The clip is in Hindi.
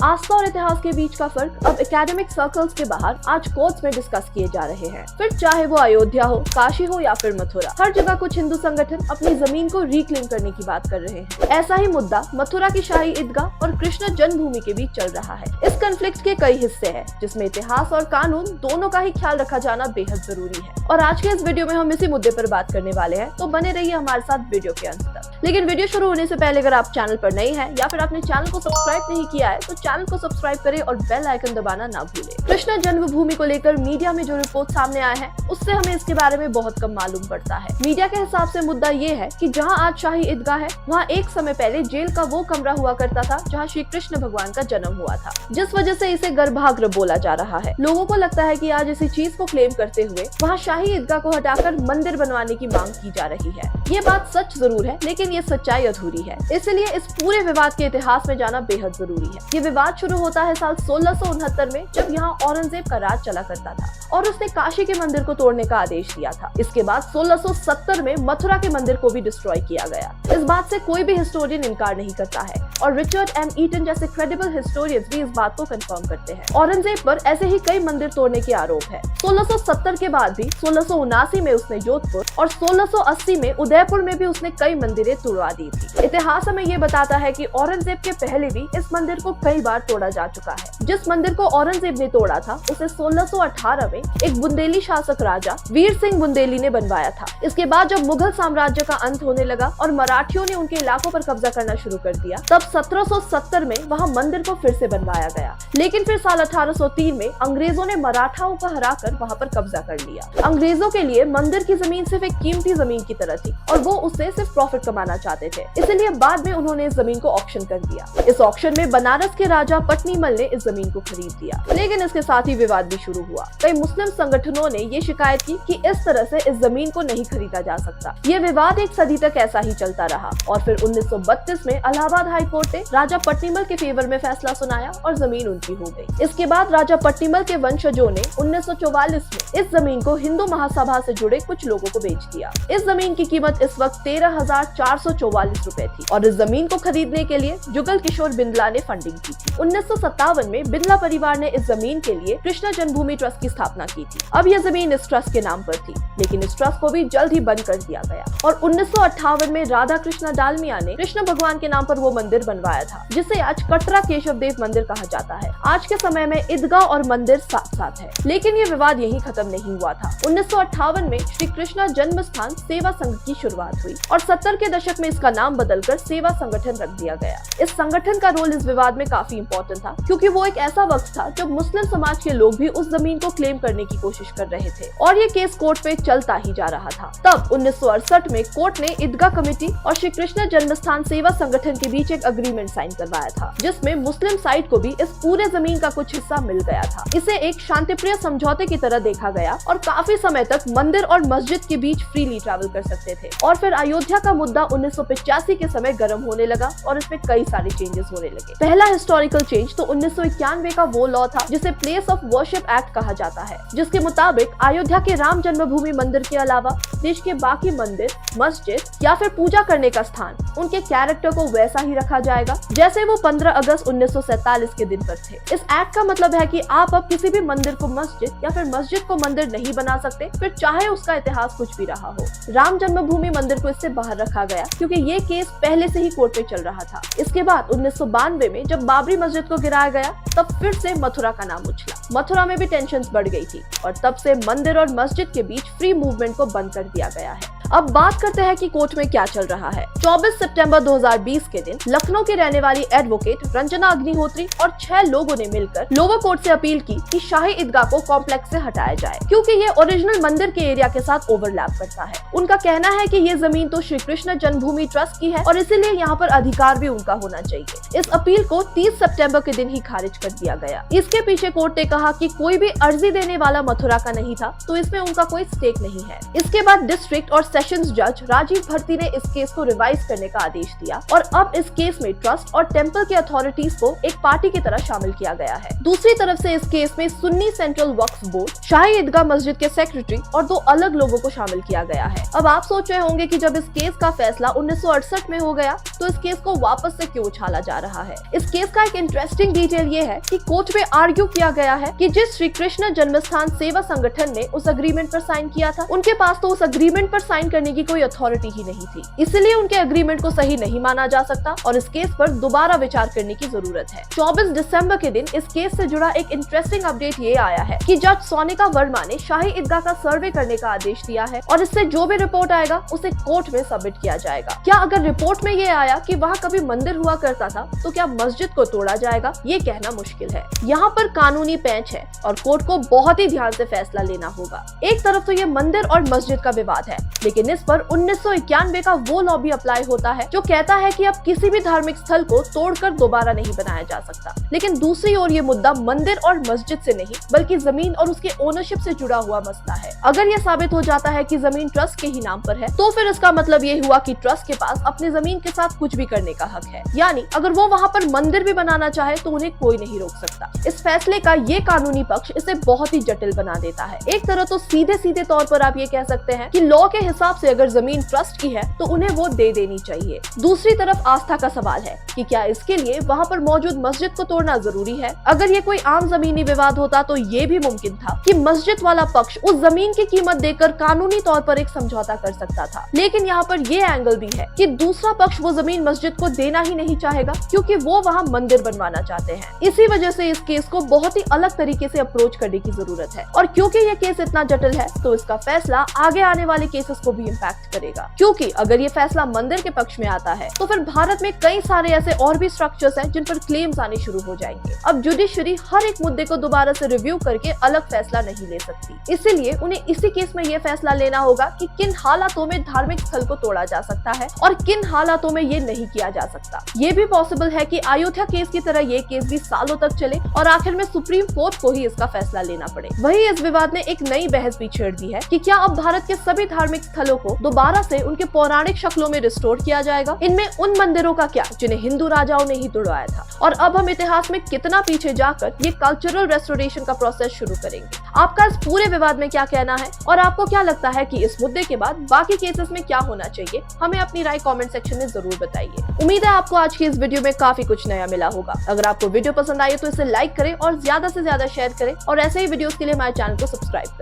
आस्था और इतिहास के बीच का फर्क अब एकेडमिक सर्कल्स के बाहर आज कोर्ट्स में डिस्कस किए जा रहे हैं। फिर चाहे वो अयोध्या हो, काशी हो या फिर मथुरा, हर जगह कुछ हिंदू संगठन अपनी जमीन को रिक्लेम करने की बात कर रहे हैं। ऐसा ही मुद्दा मथुरा की शाही ईदगाह और कृष्ण जन्मभूमि के बीच चल रहा है। इस कॉन्फ्लिक्ट के कई हिस्से हैं, जिसमें इतिहास और कानून दोनों का ही ख्याल रखा जाना बेहद जरूरी है। और आज के इस वीडियो में हम इसी मुद्दे पर बात करने वाले हैं, तो बने रहिए हमारे साथ वीडियो के अंत तक। लेकिन वीडियो शुरू होने से पहले अगर आप चैनल पर नए हैं या फिर आपने चैनल को सब्सक्राइब नहीं किया है तो चैनल को सब्सक्राइब करें और बेल आइकन दबाना ना भूलें। कृष्ण जन्मभूमि को लेकर मीडिया में जो रिपोर्ट सामने आए हैं उससे हमें इसके बारे में बहुत कम मालूम पड़ता है। मीडिया के हिसाब से मुद्दा ये है कि जहां आज शाही ईदगाह है, वहां एक समय पहले जेल का वो कमरा हुआ करता था जहां श्री कृष्ण भगवान का जन्म हुआ था, जिस वजह से इसे गर्भगृह बोला जा रहा है। लोगों को लगता है कि आज इसी चीज को क्लेम करते हुए वहाँ शाही ईदगाह को हटाकर मंदिर बनवाने की मांग की जा रही है। ये बात सच जरूर है, लेकिन ये सच्चाई अधूरी है। इसलिए इस पूरे विवाद के इतिहास में जाना बेहद जरूरी है। ये विवाद शुरू होता है साल 1669 में, जब यहाँ औरंगजेब का राज चला करता था और उसने काशी के मंदिर को तोड़ने का आदेश दिया था। इसके बाद 1670 में मथुरा के मंदिर को भी डिस्ट्रॉय किया गया। इस बात से कोई भी हिस्टोरियन इनकार नहीं करता है और रिचर्ड एम ईटन जैसे क्रेडिबल हिस्टोरियंस भी इस बात को कंफर्म करते हैं। औरंगजेब पर ऐसे ही कई मंदिर तोड़ने के आरोप है। 1670 के बाद भी 1679 में उसने जोधपुर और 1680 में उदयपुर में भी उसने कई मंदिरें तुड़वा दी थी। इतिहास हमें ये बताता है कि औरंगजेब के पहले भी इस मंदिर को कई बार तोड़ा जा चुका है। जिस मंदिर को औरंगजेब ने तोड़ा था उसे 1618 में एक बुंदेली शासक राजा वीर सिंह बुंदेली ने बनवाया था। इसके बाद जब मुगल साम्राज्य का अंत होने लगा और मराठियों ने उनके इलाकों पर कब्जा करना शुरू कर दिया, तब 1770 में वहाँ मंदिर को फिर से बनवाया गया। लेकिन फिर साल 1803 में अंग्रेजों ने मराठाओं को हराकर वहाँ पर कब्जा कर लिया। अंग्रेजों के लिए मंदिर की जमीन सिर्फ एक कीमती जमीन की तरह थी और वो उससे सिर्फ प्रॉफिट कमाना चाहते थे। इसलिए बाद में उन्होंने इस जमीन को ऑक्शन कर दिया। इस ऑक्शन में बनारस के राजा पटनीमल ने इस जमीन को खरीद लिया। लेकिन इसके साथ ही विवाद भी शुरू हुआ। कई मुस्लिम संगठनों ने ये शिकायत की कि इस तरह से इस जमीन को नहीं खरीदा जा सकता। ये विवाद एक सदी तक ऐसा ही चलता रहा और फिर 1932 में इलाहाबाद हाई कोर्ट ने राजा पटनीमल के फेवर में फैसला सुनाया और जमीन उनकी हो गई। इसके बाद राजा पटनीमल के वंशजों ने 1944 में इस जमीन को हिंदू महासभा से जुड़े कुछ लोगों को बेच दिया। इस जमीन की कीमत इस वक्त 13,444 रुपए थी और इस जमीन को खरीदने के लिए जुगल किशोर बिंदला ने फंडिंग की थी। 1957 में बिंदला परिवार ने इस जमीन के लिए कृष्ण जन्मभूमि ट्रस्ट की स्थापना की थी। अब यह जमीन इस ट्रस्ट के नाम पर थी, लेकिन इस ट्रस्ट को भी जल्द ही बंद कर दिया गया और 1958 में राधा कृष्ण डालमिया ने कृष्ण भगवान के नाम पर वो मंदिर बनवाया था, जिसे आज कटरा केशव देव मंदिर कहा जाता है। आज के समय में ईदगाह और मंदिर साथ साथ है। लेकिन ये विवाद यहीं खत्म नहीं हुआ था। 1958 में श्री कृष्ण जन्म स्थान सेवा संघ की शुरुआत हुई और 70 के दशक में इसका नाम बदलकर सेवा संगठन रख दिया गया। इस संगठन का रोल इस विवाद में काफी इम्पोर्टेंट था, क्योंकि वो एक ऐसा वक्त था जब मुस्लिम समाज के लोग भी उस जमीन को क्लेम करने की कोशिश कर रहे थे और ये केस कोर्ट में चलता ही जा रहा था। तब 1968 में कोर्ट ने ईदगाह कमेटी और श्री कृष्ण जन्मस्थान सेवा संगठन के बीच एक अग्रीमेंट साइन करवाया था, जिसमें मुस्लिम साइड को भी इस पूरे जमीन का कुछ हिस्सा मिल गया था। इसे एक शांतिप्रिय समझौते की तरह देखा गया और काफी समय तक मंदिर और मस्जिद के बीच फ्रीली ट्रैवल कर सकते थे। और फिर अयोध्या का मुद्दा 1985 के समय गर्म होने लगा और इसमें कई सारे चेंजेस होने लगे। पहला हिस्टोरिकल चेंज तो 1991 का वो लॉ था जिसे प्लेस ऑफ वर्शिप एक्ट कहा जाता है, जिसके मुताबिक अयोध्या के राम जन्मभूमि मंदिर के अलावा देश के बाकी मंदिर, मस्जिद या फिर पूजा करने का स्थान उनके कैरेक्टर को वैसा ही रखा जाएगा जैसे वो 15 अगस्त 1947 के दिन पर थे। इस एक्ट का मतलब है कि आप अब किसी भी मंदिर को मस्जिद या फिर मस्जिद को मंदिर नहीं बना सकते, फिर चाहे उसका इतिहास कुछ भी रहा हो। राम जन्मभूमि मंदिर को इससे बाहर रखा गया क्योंकि ये केस पहले से ही कोर्ट में चल रहा था। इसके बाद 1992 में जब बाबरी मस्जिद को गिराया गया, तब फिर से मथुरा का नाम उछला। मथुरा में भी टेंशन्स बढ़ गई थी और तब से मंदिर और मस्जिद के बीच फ्री मूवमेंट को बंद कर दिया गया है। अब बात करते हैं कि कोर्ट में क्या चल रहा है। 24 सितंबर 2020 के दिन लखनऊ की रहने वाली एडवोकेट रंजना अग्निहोत्री और 6 लोगों ने मिलकर लोअर कोर्ट से अपील की कि शाही ईदगाह को कॉम्प्लेक्स से हटाया जाए, क्योंकि ये ओरिजिनल मंदिर के एरिया के साथ ओवरलैप करता है। उनका कहना है कि ये जमीन तो श्री कृष्ण जन्मभूमि ट्रस्ट की है और इसीलिए यहाँ पर अधिकार भी उनका होना चाहिए। इस अपील को 30 सितंबर के दिन ही खारिज कर दिया गया। इसके पीछे कोर्ट ने कहा कि कोई भी अर्जी देने वाला मथुरा का नहीं था, तो इसमें उनका कोई स्टेक नहीं है। इसके बाद डिस्ट्रिक्ट और सेशंस जज राजीव भर्ती ने इस केस को रिवाइज करने का आदेश दिया और अब इस केस में ट्रस्ट और टेम्पल के अथॉरिटीज को एक पार्टी की तरह शामिल किया गया है। दूसरी तरफ से इस केस में सुन्नी सेंट्रल वक्फ बोर्ड, शाही ईदगाह मस्जिद के सेक्रेटरी और 2 अलग लोगों को शामिल किया गया है। अब आप सोच रहे होंगे कि जब इस केस का फैसला 1968 में हो गया तो इस केस को वापस से क्यों उछाला जा रहा है। इस केस का एक इंटरेस्टिंग डिटेल ये है कि कोर्ट में आर्ग्यू किया गया है कि जिस श्री कृष्ण जन्मस्थान सेवा संगठन ने उस अग्रीमेंट पर साइन किया था, उनके पास तो उस अग्रीमेंट पर साइन करने की कोई अथॉरिटी ही नहीं थी, इसलिए उनके अग्रीमेंट को सही नहीं माना जा सकता और इस केस पर दोबारा विचार करने की जरूरत है। 24 दिसंबर के दिन इस केस से जुड़ा एक इंटरेस्टिंग अपडेट ये आया है कि जज सोनिका वर्मा ने शाही ईदगाह का सर्वे करने का आदेश दिया है और इससे जो भी रिपोर्ट आएगा उसे कोर्ट में सबमिट किया जाएगा। क्या अगर रिपोर्ट में ये आया कि वहाँ कभी मंदिर हुआ करता था तो क्या मस्जिद को तोड़ा जाएगा, ये कहना मुश्किल है। यहाँ पर कानूनी पेंच है और कोर्ट को बहुत ही ध्यान से फैसला लेना होगा। एक तरफ तो ये मंदिर और मस्जिद का विवाद है, लेकिन इस पर 1991 का वो लॉ भी अप्लाई होता है जो कहता है कि अब किसी भी धार्मिक स्थल को तोड़कर दोबारा नहीं बनाया जा सकता। लेकिन दूसरी ओर ये मुद्दा मंदिर और मस्जिद से नहीं बल्कि जमीन और उसके ओनरशिप से जुड़ा हुआ मसला है। अगर ये साबित हो जाता है कि जमीन ट्रस्ट के ही नाम पर है तो फिर इसका मतलब ये हुआ कि ट्रस्ट के पास अपनी जमीन के साथ कुछ भी करने का हक है, यानी अगर वो वहाँ पर मंदिर भी बनाना चाहे तो उन्हें कोई नहीं रोक सकता। इस फैसले का ये कानूनी पक्ष इसे बहुत ही जटिल बना देता है। एक तरह तो सीधे सीधे तौर पर आप ये कह सकते हैं कि लॉ के हिसाब से अगर जमीन ट्रस्ट की है तो उन्हें वो दे देनी चाहिए। दूसरी तरफ आस्था का सवाल है कि क्या इसके लिए वहाँ पर मौजूद मस्जिद को तोड़ना जरूरी है। अगर ये कोई आम जमीनी विवाद होता तो ये भी मुमकिन था कि मस्जिद वाला पक्ष उस जमीन की कीमत देकर कानूनी तौर पर एक समझौता कर सकता था, लेकिन यहाँ पर ये एंगल भी है कि दूसरा पक्ष वो जमीन मस्जिद को देना ही नहीं चाहेगा क्योंकि वो वहाँ मंदिर बनवाना चाहते हैं। इसी वजह से इस केस को बहुत ही अलग तरीके से अप्रोच करने की जरूरत है और क्योंकि ये केस इतना जटिल है तो इसका फैसला आगे आने वाले केसेस को भी इम्पैक्ट करेगा, क्योंकि अगर ये फैसला मंदिर के पक्ष में आता है तो फिर भारत में कई सारे ऐसे और भी स्ट्रक्चर्स हैं जिन पर क्लेम्स आने शुरू हो जाएंगे। अब जुडिशरी हर एक मुद्दे को दोबारा से रिव्यू करके अलग फैसला नहीं ले सकती, इसीलिए उन्हें इसी केस में ये फैसला लेना होगा कि किन हालातों में धार्मिक स्थल को तोड़ा जा सकता है और किन हालातों में ये नहीं किया जा सकता। ये भी पॉसिबल है कि अयोध्या केस की तरह ये केस भी सालों तक चले और आखिर में सुप्रीम कोर्ट को ही इसका फैसला लेना पड़े। वहीं इस विवाद ने एक नई बहस भी छेड़ दी है कि क्या अब भारत के सभी धार्मिक स्थलों को दोबारा से उनके पौराणिक शक्लों में रिस्टोर किया जाएगा। इनमें उन मंदिरों का क्या जिन्हें हिंदू राजाओं ने ही तुड़वाया था, और अब हम इतिहास में कितना पीछे जाकर ये कल्चरल रेस्टोरेशन का प्रोसेस शुरू करेंगे। आपका इस पूरे विवाद में क्या कहना है और आपको क्या लगता है कि इस मुद्दे के बाद बाकी केसेस में क्या होना चाहिए, हमें अपनी राय कमेंट सेक्शन में जरूर बताइए। उम्मीद है आपको आज की इस वीडियो में काफी कुछ नया मिला होगा। अगर आपको वीडियो पसंद आई तो इसे लाइक करें और ज्यादा से ज्यादा शेयर करें और ऐसे ही वीडियोस के लिए हमारे चैनल को सब्सक्राइब करें।